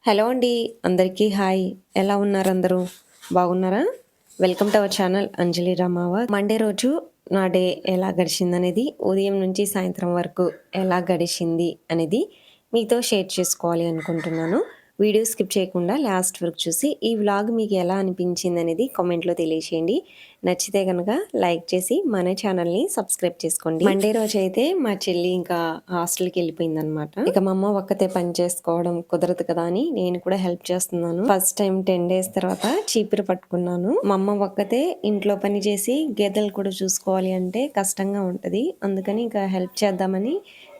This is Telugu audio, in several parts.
హలో అండి. అందరికీ హాయ్. ఎలా ఉన్నారు అందరూ? బాగున్నారా? Welcome to our channel Anjali Ramavath. Monday రోజు నా డే ఎలా గడిచిందనేది, ఉదయం నుంచి సాయంత్రం వరకు ఎలా గడిచింది అనేది మీతో షేర్ చేసుకోవాలి అనుకుంటున్నాను. వీడియో స్కిప్ చేయకుండా లాస్ట్ వరకు చూసి ఈ వ్లాగ్ మీకు ఎలా అనిపించిందనేది కామెంట్లో తెలియచేయండి. నచ్చితే కనుక లైక్ చేసి మన ఛానల్ని సబ్స్క్రైబ్ చేసుకోండి. మండే రోజు అయితే మా చెల్లి ఇంకా హాస్టల్కి వెళ్ళిపోయిందనమాట. ఇక మా అమ్మ ఒక్కతే పని చేసుకోవడం కుదరదు కదా అని నేను కూడా హెల్ప్ చేస్తున్నాను. ఫస్ట్ టైం 10 days తర్వాత చీపురు పట్టుకున్నాను. మా అమ్మ ఒక్కతే ఇంట్లో పని చేసి గేదెలు కూడా చూసుకోవాలి అంటే కష్టంగా ఉంటది. అందుకని ఇంకా హెల్ప్ చేద్దామని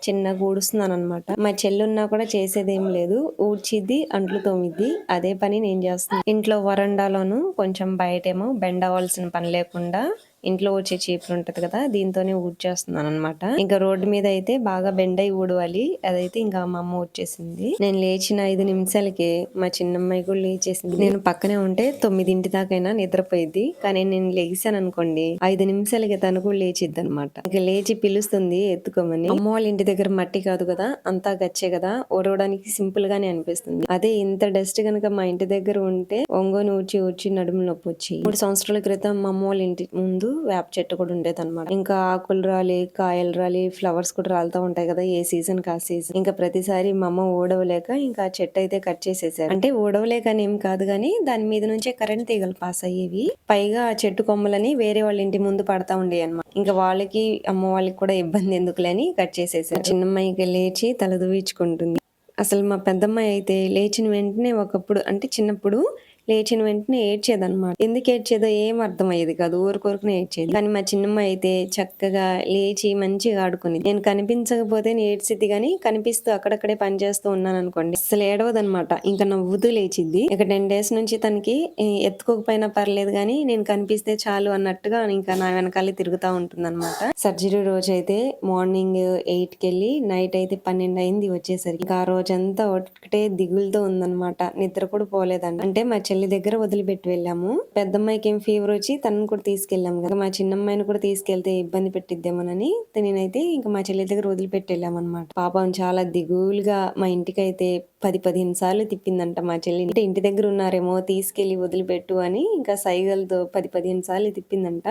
చిన్నగా ఊడుస్తున్నాను అనమాట. మా చెల్లున్నా కూడా చేసేదేం లేదు, ఊడ్చిద్ది, అంట్లు తోమిద్ది. అదే పని నేను చేస్తాను. ఇంట్లో వరండాలోను కొంచెం బయటేమో బెండ్ అవ్వాల్సిన పని లేకుండా ఇంట్లో వచ్చే చీపురు ఉంటది కదా, దీంతోనే ఊడ్చేస్తున్నాను అనమాట. ఇంకా రోడ్డు మీద అయితే బాగా బెండ్ అయి ఊడవాలి. అదైతే ఇంకా మా అమ్మ ఊడ్చేసింది. నేను లేచిన 5 నిమిషాలకి మా చిన్నమ్మాయి కూడా లేచేసింది. నేను పక్కనే ఉంటే 9 దాకైనా నిద్రపోయిద్ది. కానీ నేను లేచాను అనుకోండి 5 నిమిషాలకి తను కూడా లేచిద్ది అనమాట. ఇంకా లేచి పిలుస్తుంది ఎత్తుకోమని. అమ్మ వాళ్ళ ఇంటి దగ్గర మట్టి కాదు కదా, అంతా గచ్చే కదా, ఊడవడానికి సింపుల్ గానే అనిపిస్తుంది. అదే ఇంత డస్ట్ గనక మా ఇంటి దగ్గర ఉంటే ఒంగోని ఊడ్చి నడుము నొప్పి వచ్చి 3 సంవత్సరాల క్రితం మా అమ్మ వాళ్ళ ఇంటి ముందు వేప చెట్టు కూడా ఉండేది అనమాట. ఇంకా ఆకులు రాలి, కాయలు రాలి, ఫ్లవర్స్ కూడా రాలుతూ ఉంటాయి కదా, ఏ సీజన్ కా సీజన్. ఇంకా ప్రతిసారి మా అమ్మ ఊడవలేక ఇంకా చెట్టు అయితే కట్ చేసేసారు. అంటే ఊడవలేక అని ఏం కాదు గానీ దాని మీద నుంచే కరెంట్ తీగలు పాస్ అయ్యేవి. పైగా ఆ చెట్టు కొమ్మలని వేరే వాళ్ళ ఇంటి ముందు పడతా ఉండేవి అనమాట. ఇంకా వాళ్ళకి అమ్మ వాళ్ళకి కూడా ఇబ్బంది ఎందుకులేని కట్ చేసేసారు. చిన్నమ్మాయికి లేచి తల దూయించుకుంటుంది. అసలు మా పెద్దమ్మాయి అయితే లేచిన వెంటనే ఒకప్పుడు అంటే చిన్నప్పుడు లేచిన వెంటనే ఏడ్చేదన్నమాట. ఎందుకు ఏడ్చేదో ఏం అర్థమయ్యేది కాదు, ఊరుకోరుకునే ఏడ్చేది. కానీ మా చిన్నమ్మాయి అయితే చక్కగా లేచి మంచిగా ఆడుకుని, నేను కనిపించకపోతే ఏడ్చిద్ది కానీ కనిపిస్తూ అక్కడక్కడే పని చేస్తూ ఉన్నాను అనుకోండి అసలు ఏడవదనమాట. ఇంకా నవ్వుతూ లేచిద్ది. ఇక 10 days నుంచి తనకి ఎత్తుకోకపోయినా పర్లేదు కానీ నేను కనిపిస్తే చాలు అన్నట్టుగా ఇంకా నా వెనకాలే తిరుగుతూ ఉంటుంది అనమాట. సర్జరీ రోజు అయితే మార్నింగ్ 8కి వెళ్ళి నైట్ అయితే 12 అయింది వచ్చేసరికి. ఇంకా ఆ రోజంతా ఒకటే దిగులతో ఉందన్నమాట. నిద్ర కూడా పోలేదండి. అంటే మా చెల్లి దగ్గర వదిలిపెట్టి వెళ్ళాము. పెద్దమ్మాయికి ఏం ఫీవర్ వచ్చి తనను కూడా తీసుకెళ్ళాము కదా, మా చిన్నమ్మాయిని కూడా తీసుకెళ్తే ఇబ్బంది పెట్టిద్దామోనని నేనైతే ఇంకా మా చెల్లి దగ్గర వదిలిపెట్టి వెళ్ళామన్నమాట. పాపం చాలా దిగులుగా మా ఇంటికి అయితే 10-15 సార్లు తిప్పిందంట మా చెల్లి. అంటే ఇంటి దగ్గర ఉన్నారేమో తీసుకెళ్లి వదిలిపెట్టు అని ఇంకా సైగలతో 10-15 సార్లు తిప్పిందంట.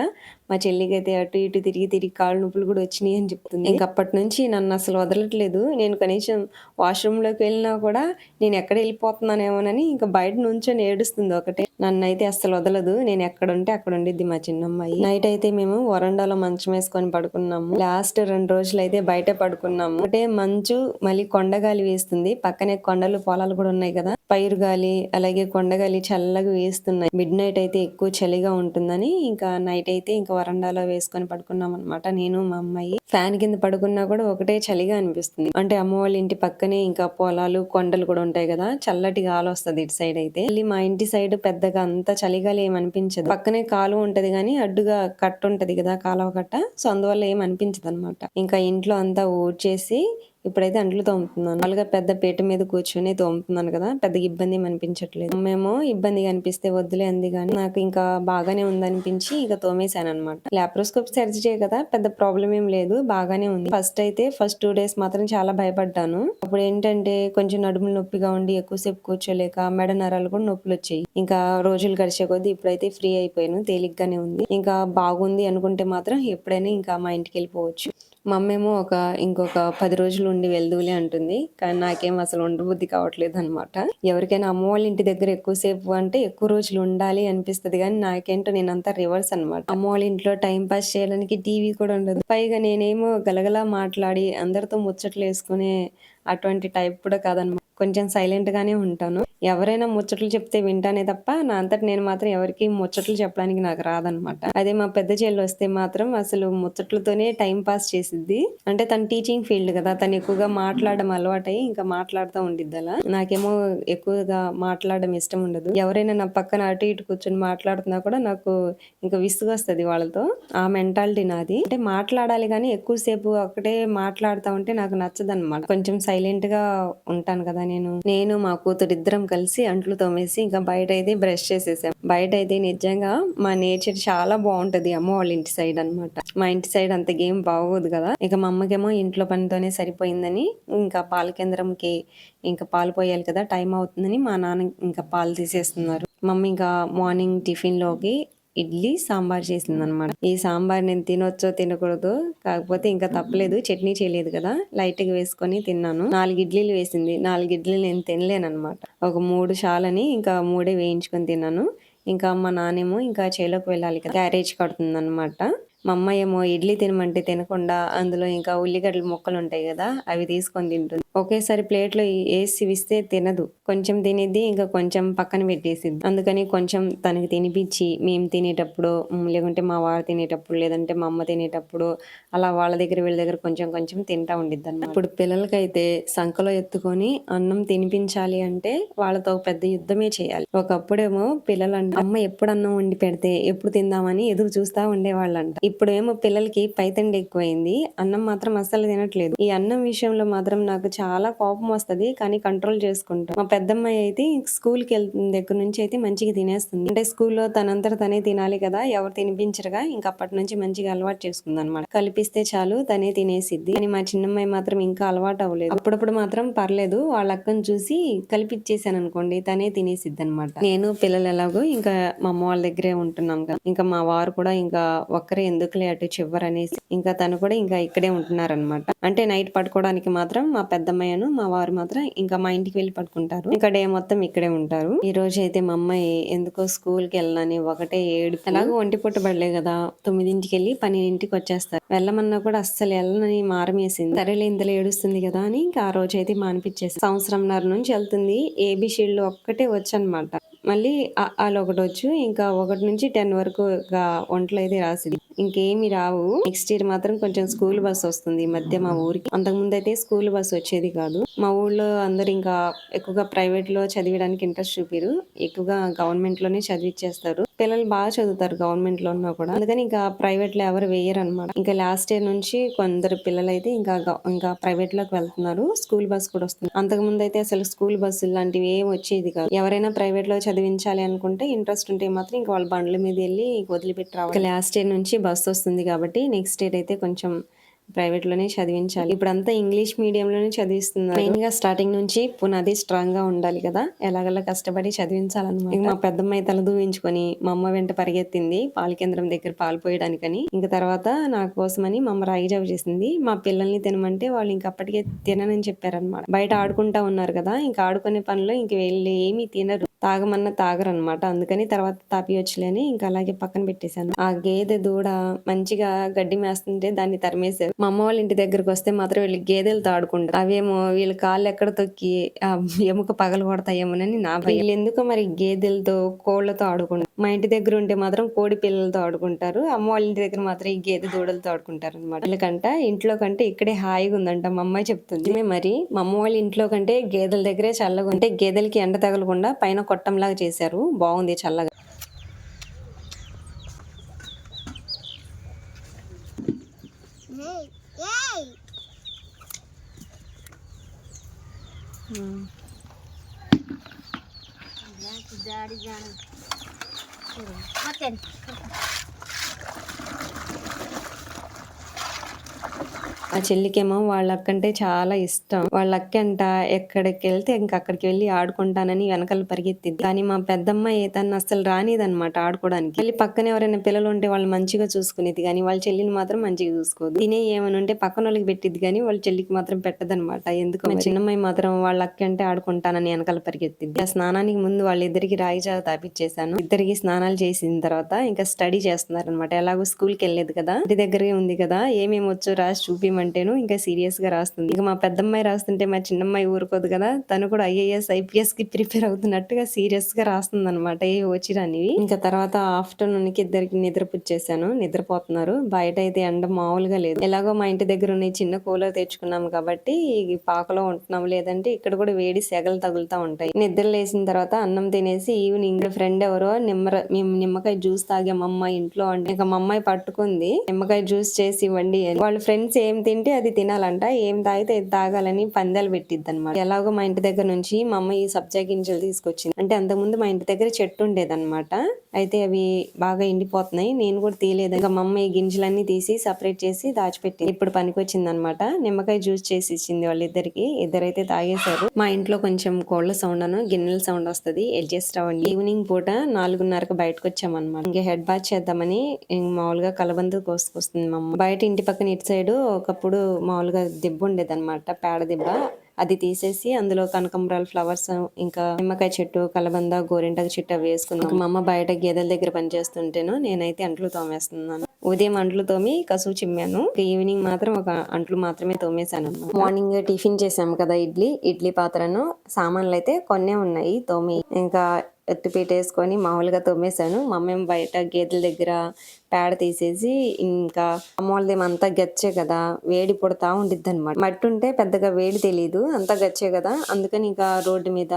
మా చెల్లికి అయితే అటు ఇటు తిరిగి కాళ్ళు నొప్పులు కూడా వచ్చినాయి అని చెప్తుంది. ఇంక అప్పటి నుంచి నన్ను అసలు వదలట్లేదు. నేను కనీసం వాష్రూమ్ లోకి వెళ్ళినా కూడా నేను ఎక్కడ వెళ్ళిపోతున్నానేమోనని ఇంకా బయట నుంచొని ఏడుస్తుంది ఒకటే. నన్ను అయితే అస్సలు వదలదు. నేను ఎక్కడ ఉంటే అక్కడ ఉండిద్ది మా చిన్నమ్మాయి. నైట్ అయితే మేము వరండాలో మంచం వేసుకొని పడుకున్నాము. లాస్ట్ 2 రోజులు అయితే బయట పడుకున్నాము. అంటే మంచు మళ్ళీ కొండగాలి వేస్తుంది. పక్కనే కొండలు పొలాలు కూడా ఉన్నాయి కదా, పైరు గాలి అలాగే కొండగాలి చల్లగా వేస్తున్నాయి. మిడ్ నైట్ అయితే ఎక్కువ చలిగా ఉంటుందని ఇంకా నైట్ అయితే ఇంకా వరండాలో వేసుకొని పడుకున్నాం అనమాట, నేను మా అమ్మాయి. ఫ్యాన్ కింద పడుకున్నా కూడా ఒకటే చలిగా అనిపిస్తుంది. అంటే అమ్మ వాళ్ళ ఇంటి పక్కనే ఇంకా పొలాలు కొండలు కూడా ఉంటాయి కదా, చల్లటి గాలి వస్తుంది ఇటు సైడ్ అయితే. మళ్ళీ మా ఇంటి సైడ్ పెద్దగా అంత చలిగాలి ఏం అనిపించదు. పక్కనే కాలువ ఉంటది కానీ అడ్డుగా కట్ట ఉంటది కదా, కాలువ కట్ట. సో అందువల్ల ఏం అనిపించదు అనమాట. ఇంకా ఇంట్లో అంతా ఊడ్చేసి ఇప్పుడైతే అంట్లు తోముతున్నాను. వాళ్ళగా పెద్ద పీట మీద కూర్చొని తోముతున్నాను కదా, పెద్దగా ఇబ్బంది ఏం అనిపించట్లేదు. మేము ఇబ్బందిగా అనిపిస్తే వద్దులే అంది కానీ నాకు ఇంకా బాగానే ఉందనిపించి ఇక తోమేశాను అనమాట. లాప్రోస్కోప్ సర్జరీ కదా, పెద్ద ప్రాబ్లం ఏం లేదు, బాగానే ఉంది. ఫస్ట్ 2 days మాత్రం చాలా భయపడ్డాను. అప్పుడు ఏంటంటే కొంచెం నడుములు నొప్పిగా ఉండి ఎక్కువసేపు కూర్చోలేక మెడ నరాలు కూడా నొప్పులు వచ్చాయి. ఇంకా రోజులు గడిచే కొద్దీ ఇప్పుడైతే ఫ్రీ అయిపోయాను, తేలిగ్గానే ఉంది. ఇంకా బాగుంది అనుకుంటే మాత్రం ఎప్పుడైనా ఇంకా మా ఇంటికి వెళ్ళిపోవచ్చు. మా అమ్మేమో ఇంకొక 10 రోజులు ఉండి వెళ్దువులే అంటుంది. కానీ నాకేం అసలు ఉండబుద్ధి కావట్లేదు అనమాట. ఎవరికైనా అమ్మ వాళ్ళ ఇంటి దగ్గర ఎక్కువసేపు అంటే ఎక్కువ రోజులు ఉండాలి అనిపిస్తుంది కానీ నాకేంటో నేనంతా రివర్స్ అనమాట. అమ్మ వాళ్ళ ఇంట్లో టైం పాస్ చేయడానికి టీవీ కూడా ఉండదు. పైగా నేనేమో గలగలా మాట్లాడి అందరితో ముచ్చట్లు వేసుకునే అటువంటి టైప్ కూడా కాదనమాట. కొంచెం సైలెంట్ గానే ఉంటాను. ఎవరైనా ముచ్చట్లు చెప్తే వింటానే తప్ప నా అంతటి నేను మాత్రం ఎవరికి ముచ్చట్లు చెప్పడానికి నాకు రాదనమాట. అదే మా పెద్ద చెల్లి వస్తే మాత్రం అసలు ముచ్చట్లతోనే టైం పాస్ చేసిద్ది. అంటే తన టీచింగ్ ఫీల్డ్ కదా, తను ఎక్కువగా మాట్లాడడం అలవాటై ఇంకా మాట్లాడుతూ ఉండిద్ది అలా. నాకేమో ఎక్కువగా మాట్లాడడం ఇష్టం ఉండదు. ఎవరైనా నా పక్కన అటు ఇటు కూర్చొని మాట్లాడుతున్నా కూడా నాకు ఇంకా విసుగు వస్తుంది వాళ్ళతో. ఆ మెంటాలిటీ నాది. అంటే మాట్లాడాలి కానీ ఎక్కువసేపు ఒకటే మాట్లాడుతూ ఉంటే నాకు నచ్చదన్నమాట. కొంచెం సైలెంట్ గా ఉంటాను కదా నేను మా కూతురు ఇద్దరం కలిసి అంట్లు తోమేసి ఇంకా బయట అయితే బ్రష్ చేసేసాం. బయట అయితే నిజంగా మా నేచర్ చాలా బాగుంటది అమ్మ వాళ్ళ ఇంటి సైడ్ అన్నమాట. మా ఇంటి సైడ్ అంత గేమ్ బాగోదు కదా. ఇక మా అమ్మకేమో ఇంట్లో పనితోనే సరిపోయిందని ఇంకా పాల కేంద్రంకి ఇంకా పాలు పోయాలి కదా, టైం అవుతుందని మా నాన్న ఇంకా పాలు తీసేస్తున్నారు. మమ్మీ ఇంకా మార్నింగ్ టిఫిన్ లోకి ఇడ్లీ సాంబార్ చేసింది అనమాట. ఈ సాంబార్ నేను తినొచ్చో తినకూడదు, కాకపోతే ఇంకా తప్పలేదు, చట్నీ చేయలేదు కదా, లైట్ గా వేసుకొని తిన్నాను. 4 ఇడ్లీలు వేసింది. 4 ఇడ్లీలు నేను తినలేను అనమాట. ఒక 3 చాలని ఇంకా 3 వేయించుకొని తిన్నాను. ఇంకా మా నాన్నేమో ఇంకా చేలోకి వెళ్ళాలి కదా, క్యారేజ్ కడుతుంది అనమాట. మా అమ్మ ఏమో ఇడ్లీ తినమంటే తినకుండా అందులో ఇంకా ఉల్లిగడ్డల ముక్కలు ఉంటాయి కదా, అవి తీసుకొని తింటుంది. ఒకేసారి ప్లేట్లో వేసి ఇస్తే తినదు, కొంచెం తినేది ఇంకా కొంచెం పక్కన పెట్టేసింది. అందుకని కొంచెం తనకి తినిపించి మేము తినేటప్పుడు, లేకుంటే మా వారు తినేటప్పుడు, లేదంటే మా అమ్మ తినేటప్పుడు అలా వాళ్ళ దగ్గర వీళ్ళ దగ్గర కొంచెం కొంచెం తింటా ఉండిద్ది అన్నమాట. ఇప్పుడు పిల్లలకైతే సంకలో ఎత్తుకొని అన్నం తినిపించాలి అంటే వాళ్ళతో పెద్ద యుద్ధమే చేయాలి. ఒకప్పుడేమో పిల్లలంట అమ్మ ఎప్పుడు అన్నం వండి పెడితే ఎప్పుడు తిందామని ఎదురు చూస్తా ఉండేవాళ్ళంట. ఇప్పుడేమో పిల్లలకి పైతండి ఎక్కువైంది, అన్నం మాత్రం అస్సలు తినట్లేదు. ఈ అన్నం విషయంలో మాత్రం నాకు చాలా కోపం వస్తది, కానీ కంట్రోల్ చేసుకుంటా. మా పెద్దమ్మాయి అయితే స్కూల్ కి వెళ్తున్న దగ్గర నుంచి అయితే మంచిగా తినేస్తుంది. అంటే స్కూల్లో తనంతట తనే తినాలి కదా, ఎవరు తినిపించరుగా, ఇంకా అప్పటి నుంచి మంచిగా అలవాటు చేసుకుంది అనమాట. కలిపిస్తే చాలు తనే తినేసిద్ది. కానీ మా చిన్నమ్మాయి మాత్రం ఇంకా అలవాటు అవ్వలేదు. అప్పుడప్పుడు మాత్రం పర్లేదు, వాళ్ళ అక్కను చూసి కలిపిచ్చేసాను అనుకోండి తనే తినేసిద్ది అనమాట. నేను పిల్లలు ఎలాగో ఇంకా మా అమ్మ వాళ్ళ దగ్గరే ఉంటున్నాం కదా, ఇంకా మా వారు కూడా ఇంకా ఒక్కరే ఎందుకులే అటు చివరనేసి ఇంకా తను కూడా ఇంకా ఇక్కడే ఉంటున్నారనమాట. అంటే నైట్ పడుకోవడానికి మాత్రం మా పెద్దమ్మాయిను మా వారు మాత్రం ఇంకా మా ఇంటికి వెళ్ళి పడుకుంటారు. ఇంకా డే మొత్తం ఇక్కడే ఉంటారు. ఈ రోజు అయితే మా అమ్మాయి ఎందుకో స్కూల్ కి వెళ్ళాలని ఒకటే ఏడుపు. ఎలాగో ఒంటి పుట్టబడలే కదా, 9ంటికి వెళ్ళి 12ంటికి వచ్చేస్తారు. వెళ్ళమన్నా కూడా అస్సలు వెళ్ళని మారమేసింది. సరేలే ఇంతలో ఏడుస్తుంది కదా అని ఇంకా ఆ రోజు అయితే మానిపించేసి, సంవత్సరంన్నర నుంచి వెళ్తుంది. ఏబిషీడ్లు ఒక్కటే వచ్చనమాట. మళ్ళీ వాళ్ళు ఒకటి వచ్చు, ఇంకా 1 నుంచి 10 వరకు ఒంట్లో అయితే రాసింది. ఇంకేమి రావు. నెక్స్ట్ ఇయర్ మాత్రం కొంచెం స్కూల్ బస్ వస్తుంది ఈ మధ్య మా ఊరికి. అంతకుముందు అయితే స్కూల్ బస్ వచ్చేది కాదు. మా ఊళ్ళో అందరు ఇంకా ఎక్కువగా ప్రైవేట్ లో చదివడానికి ఇంట్రెస్ట్ చూపిరు, ఎక్కువగా గవర్నమెంట్ లోనే చదివిచ్చేస్తారు. పిల్లలు బాగా చదువుతారు గవర్నమెంట్ లో ఉన్నా కూడా, అందుకని ఇంకా ప్రైవేట్ లో ఎవరు వేయరు అనమాట. ఇంకా లాస్ట్ ఇయర్ నుంచి కొందరు పిల్లలు అయితే ఇంకా ప్రైవేట్ లోకి వెళ్తున్నారు. స్కూల్ బస్ కూడా వస్తుంది. అంతకుముందు అయితే అసలు స్కూల్ బస్సు లాంటివి ఏం వచ్చేది కాదు. ఎవరైనా ప్రైవేట్ లో చదివించాలి అనుకుంటే ఇంట్రెస్ట్ ఉంటే మాత్రం ఇంకా వాళ్ళ బండ్ల మీద వెళ్ళి వదిలిపెట్టి రావాలి. లాస్ట్ ఇయర్ నుంచి బస్ వస్తుంది కాబట్టి నెక్స్ట్ ఇయర్ అయితే కొంచెం ప్రైవేట్ లోనే చదివించాలి. ఇప్పుడంతా ఇంగ్లీష్ మీడియం లోనే చదివిస్తున్నారు. మెయిన్ గా స్టార్టింగ్ నుంచి పునాది స్ట్రాంగ్ గా ఉండాలి కదా, ఎలాగలా కష్టపడి చదివించాలన్నమాట. మా పెద్దమ్మాయి తల దూవించుకొని మా అమ్మ వెంట పరిగెత్తింది పాల కేంద్రం దగ్గర పాలు పోయడానికని. ఇంకా తర్వాత నా కోసమని మా అమ్మ రాగి జావ చేసింది. మా పిల్లల్ని తినమంటే వాళ్ళు ఇంక అప్పటికే తిననని చెప్పారనమాట. బయట ఆడుకుంటా ఉన్నారు కదా, ఇంకా ఆడుకునే పనిలో ఇంక వెళ్ళి ఏమీ తినరు, తాగమన్నా తాగరు అనమాట. అందుకని తర్వాత తాపియొచ్చులేని ఇంకా అలాగే పక్కన పెట్టేశాను. ఆ గేదె దూడ మంచిగా గడ్డి మేస్తుంటే దాన్ని తరిమేశారు. మా అమ్మ వాళ్ళ ఇంటి దగ్గరకు వస్తే మాత్రం వీళ్ళు గేదెలతో ఆడుకుంటారు. అవేమో వీళ్ళ కాళ్ళు ఎక్కడ తొక్కి ఆ ఎముక పగలు కొడతాయేమోనని నా భయం. వీళ్ళు ఎందుకో మరి గేదెలతో కోళ్లతో ఆడుకుంటారు. మా ఇంటి దగ్గర ఉంటే మాత్రం కోడి పిల్లలతో ఆడుకుంటారు. అమ్మ వాళ్ళ ఇంటి దగ్గర మాత్రం ఈ గేదె దూడలతో ఆడుకుంటారు అనమాట. వీళ్ళకంట ఇంట్లో కంటే ఇక్కడే హాయిగా ఉందంట మా అమ్మాయి చెప్తుంది. మరి మా అమ్మ వాళ్ళ ఇంట్లో కంటే గేదెల దగ్గరే చల్లగా ఉంటే, గేదెలకి ఎండ తగలకుండా పైన కొట్టంలాగా చేశారు, బాగుంది చల్లగా. ఆ చెల్లికేమో వాళ్ళ అక్కంటే చాలా ఇష్టం. వాళ్ళ అక్కంట ఎక్కడికి వెళ్తే ఇంకా అక్కడికి వెళ్ళి ఆడుకుంటానని వెనకాల పరిగెత్తింది. కానీ మా పెద్దమ్మాయి తను అస్సలు రానిదనమాట ఆడుకోవడానికి. మళ్ళీ పక్కన ఎవరైనా పిల్లలు ఉంటే వాళ్ళు మంచిగా చూసుకునేది, కానీ వాళ్ళ చెల్లిని మాత్రం మంచిగా చూసుకోదు. తినే ఏమైనా ఉంటే పక్కన వాళ్ళకి పెట్టిద్ది కానీ వాళ్ళ చెల్లికి మాత్రం పెట్టదనమాట. ఎందుకు మా చిన్నమ్మాయి మాత్రం వాళ్ళ అక్కంటే ఆడుకుంటానని వెనకాల పరిగెత్తింది. ఆ స్నానానికి ముందు వాళ్ళిద్దరికి రాగి జావ తాపిచ్చేసాను. ఇద్దరికి స్నానాలు చేసిన తర్వాత ఇంకా స్టడీ చేస్తున్నారు అనమాట. ఎలాగో స్కూల్ కి వెళ్ళలేదు కదా, ఇంటి దగ్గరే ఉంది కదా, ఏమేమి వచ్చో రాసి చూపిమంటేను ఇంకా సీరియస్ గా రాస్తుంది. ఇక మా పెద్దమ్మాయి రాస్తుంటే మా చిన్నమ్మాయి ఊరుకోదు కదా, తను కూడా ఐఏఎస్ ఐపీఎస్ కి ప్రిపేర్ అవుతున్నట్టుగా సీరియస్ గా రాస్తుంది అనమాట ఏ వచ్చిరానివి. ఇంకా తర్వాత ఆఫ్టర్నూన్ కి ఇద్దరికి నిద్రపుచ్చేసాను, నిద్రపోతున్నారు. బయట అయితే ఎండ మామూలుగా లేదు. ఎలాగో మా ఇంటి దగ్గర ఉన్న చిన్న కూలర్ తెచ్చుకున్నాం కాబట్టి పాకలో ఉంటున్నాం, లేదంటే ఇక్కడ కూడా వేడి సెగలు తగులుతా ఉంటాయి. నిద్ర లేసిన తర్వాత అన్నం తినేసి ఈవినింగ్ ఫ్రెండ్ ఎవరో నిమ్మకాయ జ్యూస్ తాగామమ్మ ఇంట్లో అంటే ఇక మా అమ్మాయి పట్టుకుంది నిమ్మకాయ జ్యూస్ చేసి ఇవ్వండి అని. వాళ్ళ ఫ్రెండ్స్ ఏం తింటే అది తినాలంట, ఏం తాగితే అది తాగాలని పందాలు పెట్టిద్ది అనమాట. ఎలాగో మా ఇంటి దగ్గర నుంచి మా అమ్మ ఈ సబ్జా గింజలు తీసుకొచ్చింది. అంటే అంతకుముందు మా ఇంటి దగ్గర చెట్టు ఉండేదన్నమాట. అయితే అవి బాగా ఎండిపోతున్నాయి, నేను కూడా తీయలేదు. ఇంకా మా అమ్మ ఈ గింజలన్నీ తీసి సపరేట్ చేసి దాచిపెట్టింది. ఇప్పుడు పనికొచ్చింది అనమాట. నిమ్మకాయ జ్యూస్ చేసి ఇచ్చింది వాళ్ళిద్దరికి. ఇద్దరైతే తాగేశారు. మా ఇంట్లో కొంచెం కోళ్ల సౌండ్ అను గిన్నెల సౌండ్ వస్తుంది, అడ్జస్ట్ అవ్వండి. ఈవినింగ్ పూట 4:30కి బయటకు వచ్చామన్నమాట. ఇంకా హెడ్ బాత్ చేద్దామని మామూలుగా కలబంద కోసుకొస్తుంది మా అమ్మ. బయట ఇంటి పక్కన ఇటు సైడ్ ఒకప్పుడు మామూలుగా దిబ్బ ఉండేది అనమాట, పేడ దిబ్బ. అది తీసేసి అందులో కనకంబరాల ఫ్లవర్స్, ఇంకా నిమ్మకాయ చెట్టు, కలబంద, గోరింటాకు చెట్టు అవి వేసుకున్నాం. మా అమ్మ బయట గేదెల దగ్గర పనిచేస్తుంటేను నేనైతే అంట్లు తోమేస్తున్నాను. ఉదయం అంట్లు తోమి కసువు చిమ్మాను. ఈవినింగ్ మాత్రం ఒక అంట్లు మాత్రమే తోమేశాను. మార్నింగ్ టిఫిన్ చేసాము కదా, ఇడ్లీ పాత్రను సామాన్లు అయితే కొన్నే ఉన్నాయి తోమి. ఇంకా ఎత్తిపీట వేసుకొని మామూలుగా తోమేశాను. మా అమ్మ బయట గేదెల దగ్గర పేడ తీసేసి, ఇంకా అమ్మోళ్ళదేమంతా గచ్చే కదా, వేడి పుడతా ఉండిద్ది అనమాట. మట్టి ఉంటే పెద్దగా వేడి తెలియదు, అంతా గచ్చే కదా, అందుకని ఇంకా రోడ్డు మీద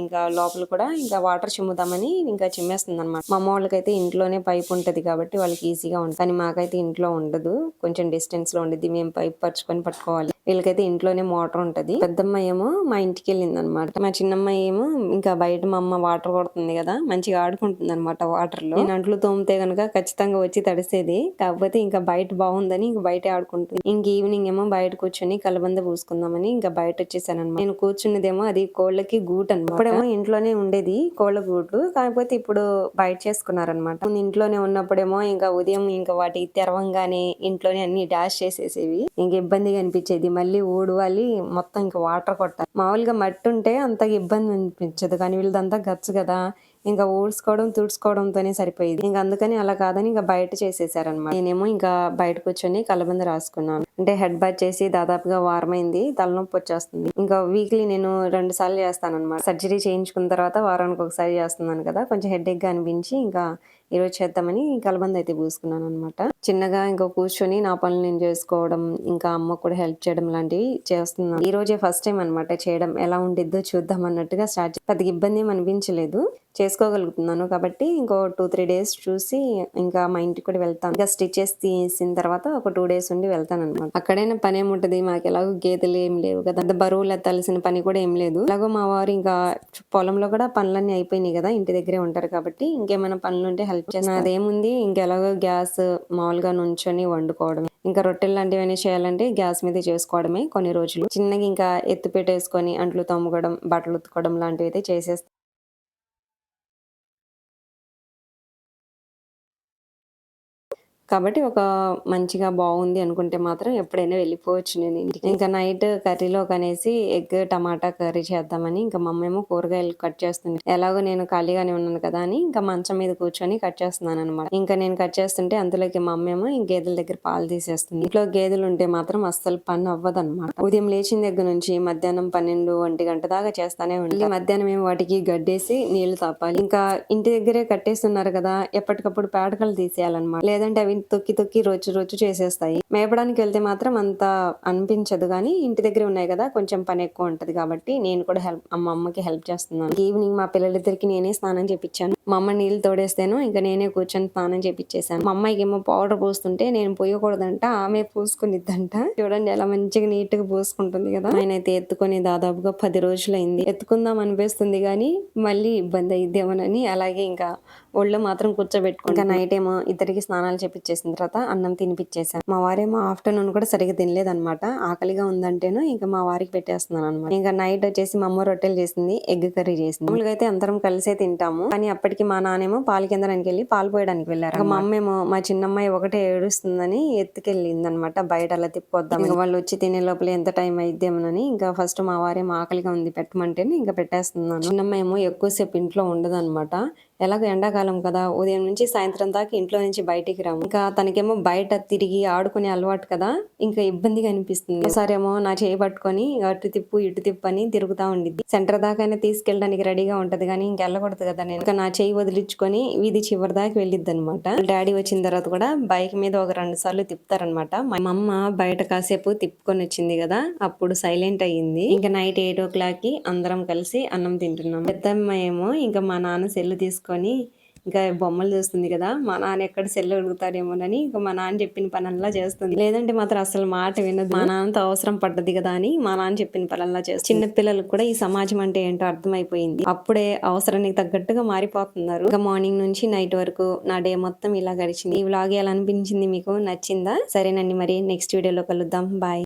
ఇంకా లోపల కూడా ఇంకా వాటర్ చిమ్ముదామని ఇంకా చిమ్మేస్తుంది అనమాట. మా అమ్మ వాళ్ళకైతే ఇంట్లోనే పైప్ ఉంటది కాబట్టి వాళ్ళకి ఈజీగా ఉంటుంది, కానీ మాకైతే ఇంట్లో ఉండదు, కొంచెం డిస్టెన్స్ లో ఉండిద్ది. మేము పైప్ పరుచుకొని పట్టుకోవాలి. వీళ్ళకైతే ఇంట్లోనే మోటార్ ఉంటది. పెద్దమ్మాయి ఏమో మా ఇంటికి వెళ్ళింది అనమాట. మా చిన్నమ్మాయి ఏమో ఇంకా బయట మా అమ్మ వాటర్ కొడుతుంది కదా, మంచిగా ఆడుకుంటుంది అనమాట వాటర్ లో. నేను అంట్లు తోమితే గనక ఖచ్చితంగా వచ్చి తడిసేది, కాకపోతే ఇంకా బయట బాగుందని ఇంక బయట ఆడుకుంటుంది. ఇంక ఈవినింగ్ ఏమో బయట కూర్చొని కలబంద పూసుకుందామని ఇంకా బయట వచ్చేసాను అనమాట. నేను కూర్చున్నదేమో అది కోళ్ళకి గూట్ అనమాట. ఇప్పుడేమో ఇంట్లోనే ఉండేది కోళ్ళ గూట్లు, కాకపోతే ఇప్పుడు బయట చేసుకున్నారనమాట. ఇంట్లోనే ఉన్నప్పుడేమో ఇంకా ఉదయం ఇంకా వాటి తెరవంగానే ఇంట్లోనే అన్ని డాష్ చేసేసేవి, ఇంక ఇబ్బందిగా అనిపించేది. మళ్ళీ ఊడవాలి, మొత్తం ఇంకా వాటర్ కొట్టాలి. మామూలుగా మట్టి ఉంటే అంతగా ఇబ్బంది అనిపించదు, కానీ వీళ్ళదంతా గచ్చు కదా, ఇంకా ఊడ్చుకోవడం తుడుచుకోవడంతోనే సరిపోయేది. ఇంకా అందుకని అలా కాదని ఇంకా బయట చేసేసారనమాట. నేనేమో ఇంకా బయట కూర్చొని కలబంద రాసుకున్నాను. అంటే హెడ్ బాత్ చేసి దాదాపుగా వారమైంది, తలనొప్పి వచ్చేస్తుంది. ఇంకా వీక్లీ నేను 2 సార్లు చేస్తాను అనమాట. సర్జరీ చేయించుకున్న తర్వాత వారానికి ఒకసారి చేస్తున్నాను కదా, కొంచెం హెడేక్ గా అనిపించి ఇంకా ఈరోజు చేద్దామని కలబంద అయితే పూసుకున్నాను అనమాట. చిన్నగా ఇంకా కూర్చొని నా పనులు నేను చేసుకోవడం, ఇంకా అమ్మ కూడా హెల్ప్ చేయడం లాంటివి చేస్తున్నాను. ఈ రోజే ఫస్ట్ టైం అనమాట చేయడం, ఎలా ఉండిద్దో చూద్దాం అన్నట్టుగా స్టార్ట్. పెద్దగా ఇబ్బంది ఏం అనిపించలేదు, చేసుకోగలుగుతున్నాను కాబట్టి ఇంకో 2-3 డేస్ చూసి ఇంకా మా ఇంటికి కూడా వెళ్తాను. ఇంకా స్టిచెస్ తీసిన తర్వాత ఒక 2 డేస్ ఉండి వెళ్తాను అనమాట. అక్కడైనా పని ఏముంటది, మాకు ఎలాగో గేదెలు ఏం లేవు కదా, అంత బరువులు ఎత్తాల్సిన పని కూడా ఏం లేదు. అలాగో మా వారు ఇంకా పొలంలో కూడా పనులన్నీ అయిపోయినాయి కదా, ఇంటి దగ్గరే ఉంటారు కాబట్టి ఇంకేమైనా పనులు ఉంటే హెల్ప్ చేస్తాను. అదేముంది, ఇంకెలాగో గ్యాస్ మామూలుగా నుంచొని వండుకోవడం, ఇంకా రొట్టెలు లాంటివన్నీ చేయాలంటే గ్యాస్ మీద చేసుకోవడమే కొన్ని రోజులు. చిన్నగా ఇంకా ఎత్తిపేట వేసుకొని అంట్లు తోముకోవడం, బట్టలు ఉతుకోవడం లాంటివి అయితే చేసేస్తాను. కాబట్టి ఒక మంచిగా బాగుంది అనుకుంటే మాత్రం ఎప్పుడైనా వెళ్ళిపోవచ్చు నేను ఇంటికి. ఇంకా నైట్ కర్రీలో కనేసి ఎగ్ టమాటా కర్రీ చేద్దామని ఇంకా మా అమ్మ ఏమో కూరగాయలు కట్ చేస్తుంది. ఎలాగో నేను ఖాళీగానే ఉన్నాను కదా అని ఇంకా మంచం మీద కూర్చొని కట్ చేస్తున్నాను అనమాట. ఇంకా నేను కట్ చేస్తుంటే అంతలోకి మా అమ్మ ఏమో గేదెల దగ్గర పాలు తీసేస్తుంది. ఇంట్లో గేదెలు ఉంటే మాత్రం అస్సలు పని అవ్వదు అనమాట. ఉదయం లేచిన దగ్గర నుంచి మధ్యాహ్నం 12-1 గంట దాకా చేస్తానే ఉంటుంది. మధ్యాహ్నం ఏమో వాటికి గడ్డేసి నీళ్లు తాపాలి. ఇంకా ఇంటి దగ్గరే కట్టేస్తున్నారు కదా, ఎప్పటికప్పుడు పేడకలు తీసేయాలన్నమాట, లేదంటే అవి తొక్కి తొక్కి రోజు చేసేస్తాయి. మేపడానికి వెళ్తే మాత్రం అంత అనిపించదు, కానీ ఇంటి దగ్గర ఉన్నాయి కదా కొంచెం పని ఎక్కువ ఉంటది కాబట్టి నేను కూడా మా అమ్మకి హెల్ప్ చేస్తున్నాను. ఈవినింగ్ మా పిల్లలిద్దరికి నేనే స్నానం చేపించాను. మా అమ్మ నీళ్ళు తోడేస్తాను, ఇంకా నేనే కూర్చొని స్నానం చేపించేసాను. మా అమ్మాయికి ఏమో పౌడర్ పూస్తుంటే నేను పోయకూడదంట, ఆమె పూసుకునిద్దంట. చూడండి ఎలా మంచిగా నీట్ గా పూసుకుంటుంది కదా. నేనైతే ఎత్తుకొని దాదాపుగా 10 రోజులైంది. ఎత్తుకుందాం అనిపిస్తుంది కానీ మళ్ళీ ఇబ్బంది అయిద్దేమోనని అలాగే ఇంకా ఒళ్ళు మాత్రం కూర్చోబెట్టుకో. ఇంకా నైట్ ఏమో ఇద్దరికి స్నానాలు చేపించేసిన తర్వాత అన్నం తినిపించేసాను. మా వారేమో ఆఫ్టర్నూన్ కూడా సరిగ్గా తినలేదన్నమాట. ఆకలిగా ఉందంటేను ఇంకా మా వారికి పెట్టేస్తున్నాను అనమాట. ఇంకా నైట్ వచ్చేసి మా అమ్మ రొట్టెలు చేసింది, ఎగ్ కర్రీ చేసింది. మామూలుగా అయితే అందరం కలిసే తింటాము, కానీ అప్పటికి మా నానేమో పాలు కిందడానికి వెళ్ళి పాలు పోయడానికి వెళ్ళారు. మా అమ్మ ఏమో మా చిన్నమ్మాయి ఒకటే ఏడుస్తుందని ఎత్తుకెళ్ళింది అనమాట, బయట అలా తిప్పొద్దాం. ఇంకా వాళ్ళు వచ్చి తినే లోపల ఎంత టైం అయిద్దేమోనని ఇంకా ఫస్ట్ మా వారేమో ఆకలిగా ఉంది పెట్టమంటేనే ఇంకా పెట్టేస్తున్నాను. చిన్నమ్మాయి ఏమో ఎక్కువసేపు ఇంట్లో ఉండదు అనమాట. ఎలాగో ఎండాకాలం కదా, ఉదయం నుంచి సాయంత్రం దాకా ఇంట్లో నుంచి బయటికి రాము. ఇంకా తనకేమో బయట తిరిగి ఆడుకునే అలవాటు కదా, ఇంకా ఇబ్బందిగా అనిపిస్తుంది. ఒకసారేమో నా చేయి పట్టుకొని అటు తిప్పు ఇటు తిప్పు అని తిరుగుతా ఉండిద్ది. సెంటర్ దాకా తీసుకెళ్ళడానికి రెడీగా ఉంటది, కానీ ఇంకెళ్ళకూడదు కదా నేను. ఇంకా నా చేయి వదిలించుకొని వీధి చివరి దాకా వెళ్ళిద్ది అనమాట. డాడీ వచ్చిన తర్వాత కూడా బైక్ మీద ఒక 2 సార్లు తిప్పుతారనమాట. మా అమ్మ బయట కాసేపు తిప్పుకొని వచ్చింది కదా, అప్పుడు సైలెంట్ అయ్యింది. ఇంకా నైట్ 8 o'clock కి అందరం కలిసి అన్నం తింటున్నాం. పెద్దమ్మ ఏమో ఇంకా మా నాన్న సెల్లు తీసుకొని ఇంకా బొమ్మలు చూస్తుంది కదా, మా నాన్న ఎక్కడ సెల్ అడుగుతాడేమోనని ఇంకా మా నాన్న చెప్పిన పనల్లా చేస్తుంది. లేదంటే మాత్రం అసలు మాట వినదు. మా నాన్నతో అవసరం పడ్డది కదా అని మా నాన్న చెప్పిన పనల్లా చేస్తుంది. చిన్న పిల్లలకు కూడా ఈ సమాజం అంటే ఏంటో అర్థమైపోయింది. అప్పుడే అవసరానికి తగ్గట్టుగా మారిపోతున్నారు. ఇంకా మార్నింగ్ నుంచి నైట్ వరకు నా డే మొత్తం ఇలా గడిచింది. ఈ వ్లాగ్ ఎలా అనిపించింది, మీకు నచ్చిందా? సరేనండి, మరి నెక్స్ట్ వీడియోలో కలుద్దాం. బాయ్.